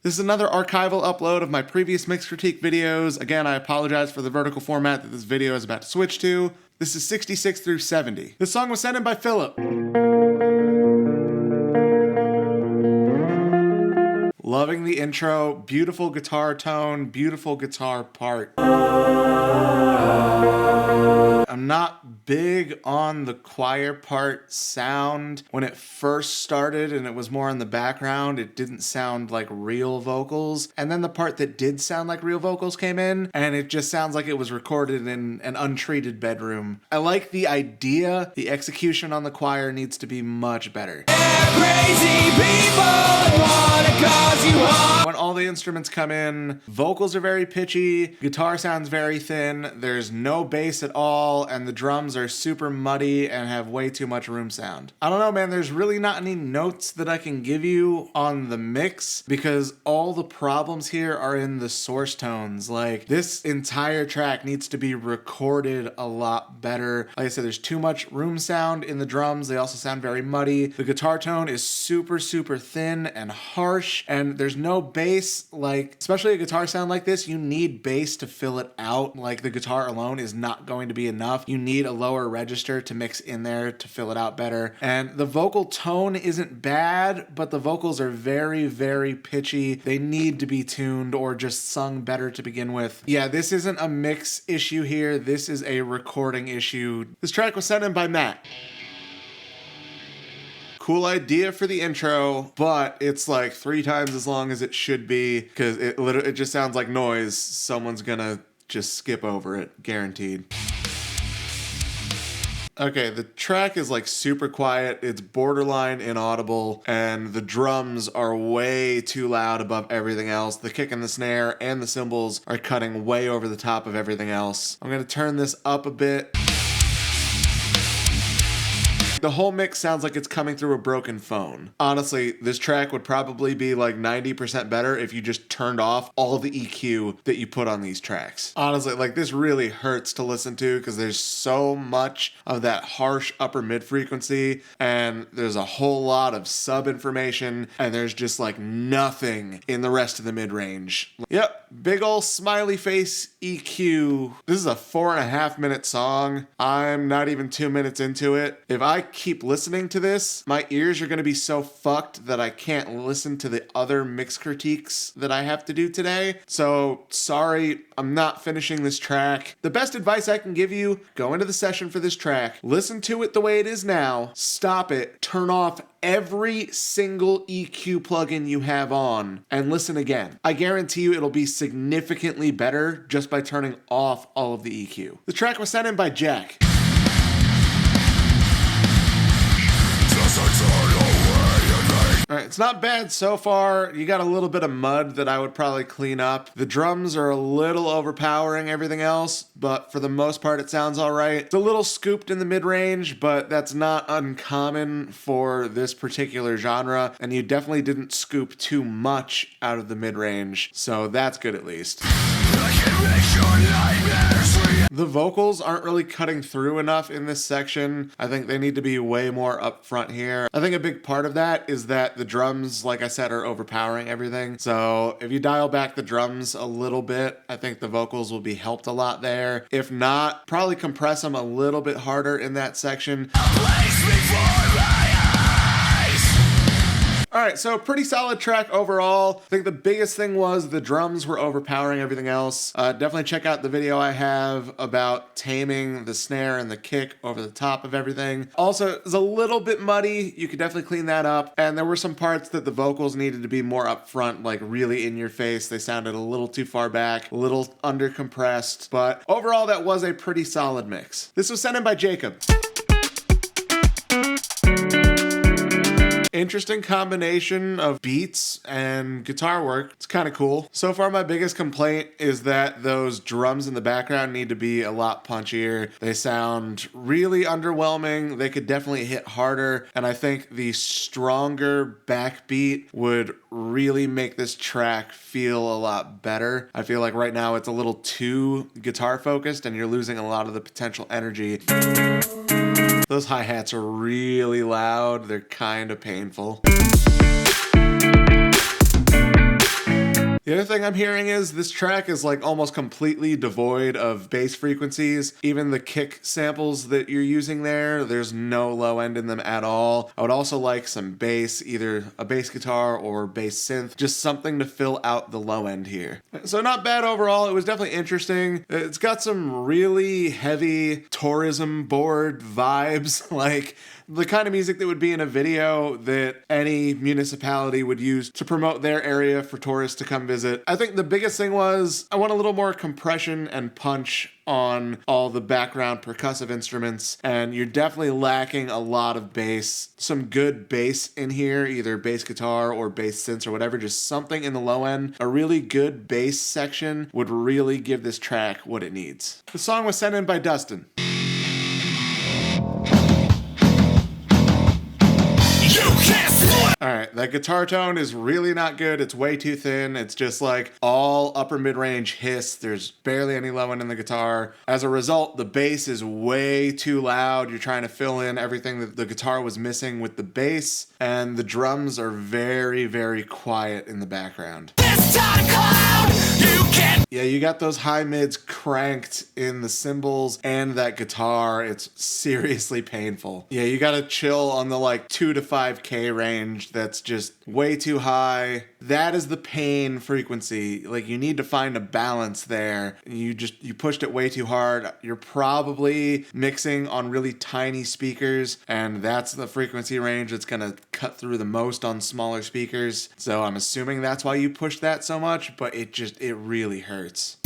This is another archival upload of my previous mix critique videos. Again, I apologize for the vertical format that this video is about to switch to. This is 66 through 70. This song was sent in by Philip. Loving the intro, beautiful guitar tone, beautiful guitar part. I'm not big on the choir part sound. When it first started and it was more in the background, it didn't sound like real vocals. And then the part that did sound like real vocals came in, and it just sounds like it was recorded in an untreated bedroom. I like the idea. The execution on the choir needs to be much better. Crazy people wanna cause you harm. When all the instruments come in, vocals are very pitchy, guitar sounds very thin, there's no bass at all, and the drums are super muddy and have way too much room sound. I don't know, man, there's really not any notes that I can give you on the mix because all the problems here are in the source tones. Like, this entire track needs to be recorded a lot better. Like I said, there's too much room sound in the drums. They also sound very muddy. The guitar tone is super thin and harsh, and there's no bass. Like, especially a guitar sound like this, you need bass to fill it out. Like, the guitar alone is not going to be enough. You need a lower register to mix in there to fill it out better. And the vocal tone isn't bad, but the vocals are very pitchy. They need to be tuned or just sung better to begin with. Yeah, this isn't a mix issue here. This is a recording issue. This track was sent in by Matt. Cool idea for the intro, but it's like 3 times as long as it should be because it just sounds like noise. Someone's gonna just skip over it, guaranteed. Okay, the track is like super quiet, it's borderline inaudible, and the drums are way too loud above everything else. The kick and the snare and the cymbals are cutting way over the top of everything else. I'm gonna turn this up a bit. The whole mix sounds like it's coming through a broken phone. Honestly, this track would probably be like 90% better if you just turned off all the EQ that you put on these tracks. Honestly, like, this really hurts to listen to because there's so much of that harsh upper mid frequency, and there's a whole lot of sub information, and there's just like nothing in the rest of the mid range. Yep, big ol' smiley face EQ. This is a 4.5 minute song. I'm not even 2 minutes into it. If I keep listening to this, my ears are going to be so fucked that I can't listen to the other mix critiques that I have to do today. So sorry, I'm not finishing this track. The best advice I can give you, go into the session for this track, listen to it the way it is now, stop it, turn off every single EQ plugin you have on, and listen again. I guarantee you it'll be significantly better just by turning off all of the EQ. The track was sent in by Jack. Alright, it's not bad so far. You got a little bit of mud that I would probably clean up. The drums are a little overpowering everything else, but for the most part it sounds alright. It's a little scooped in the mid-range, but that's not uncommon for this particular genre, and you definitely didn't scoop too much out of the mid-range, so that's good at least. The vocals aren't really cutting through enough in this section. I think they need to be way more up front here. I think a big part of that is that the drums, like I said, are overpowering everything. So if you dial back the drums a little bit, I think the vocals will be helped a lot there. If not, probably compress them a little bit harder in that section. Alright, so pretty solid track overall. I think the biggest thing was the drums were overpowering everything else. Definitely check out the video I have about taming the snare and the kick over the top of everything. Also, it's a little bit muddy. You could definitely clean that up. And there were some parts that the vocals needed to be more up front, like really in your face. They sounded a little too far back, a little undercompressed. But overall, that was a pretty solid mix. This was sent in by Jacob. Interesting combination of beats and guitar work. It's kind of cool. So far, my biggest complaint is that those drums in the background need to be a lot punchier. They sound really underwhelming. They could definitely hit harder. And I think the stronger backbeat would really make this track feel a lot better. I feel like right now it's a little too guitar focused and you're losing a lot of the potential energy. Those hi-hats are really loud. They're kind of painful. The other thing I'm hearing is this track is like almost completely devoid of bass frequencies. Even the kick samples that you're using there's no low end in them at all. I would also like some bass, either a bass guitar or bass synth, just something to fill out the low end here. So not bad overall. It was definitely interesting. It's got some really heavy tourism board vibes, like the kind of music that would be in a video that any municipality would use to promote their area for tourists to come visit. I think the biggest thing was I want a little more compression and punch on all the background percussive instruments, and you're definitely lacking a lot of bass. Some good bass in here, either bass guitar or bass synths or whatever, just something in the low end. A really good bass section would really give this track what it needs. The song was sent in by Dustin. Alright, that guitar tone is really not good. It's way too thin. It's just like all upper mid-range hiss. There's barely any low end in the guitar. As a result, the bass is way too loud. You're trying to fill in everything that the guitar was missing with the bass, and the drums are very, very quiet in the background. Yeah, you got those high mids cranked in the cymbals and that guitar. It's seriously painful. Yeah, you gotta chill on the like 2 to 5K range. That's just way too high. That is the pain frequency. Like, you need to find a balance there. You pushed it way too hard. You're probably mixing on really tiny speakers, and that's the frequency range that's gonna cut through the most on smaller speakers. So I'm assuming that's why you pushed that so much, but it really hurts.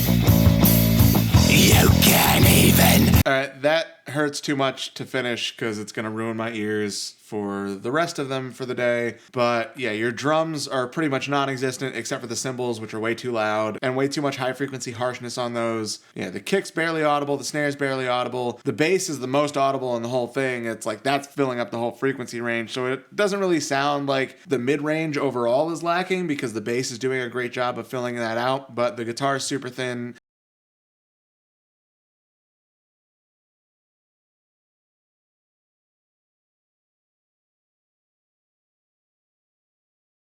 You can't even. Alright, that hurts too much to finish because it's gonna ruin my ears for the rest of them for the day. But yeah, your drums are pretty much non-existent except for the cymbals, which are way too loud and way too much high frequency harshness on those. Yeah, the kick's barely audible, the snare's barely audible. The bass is the most audible in the whole thing. It's like that's filling up the whole frequency range. So it doesn't really sound like the mid-range overall is lacking because the bass is doing a great job of filling that out, but the guitar is super thin.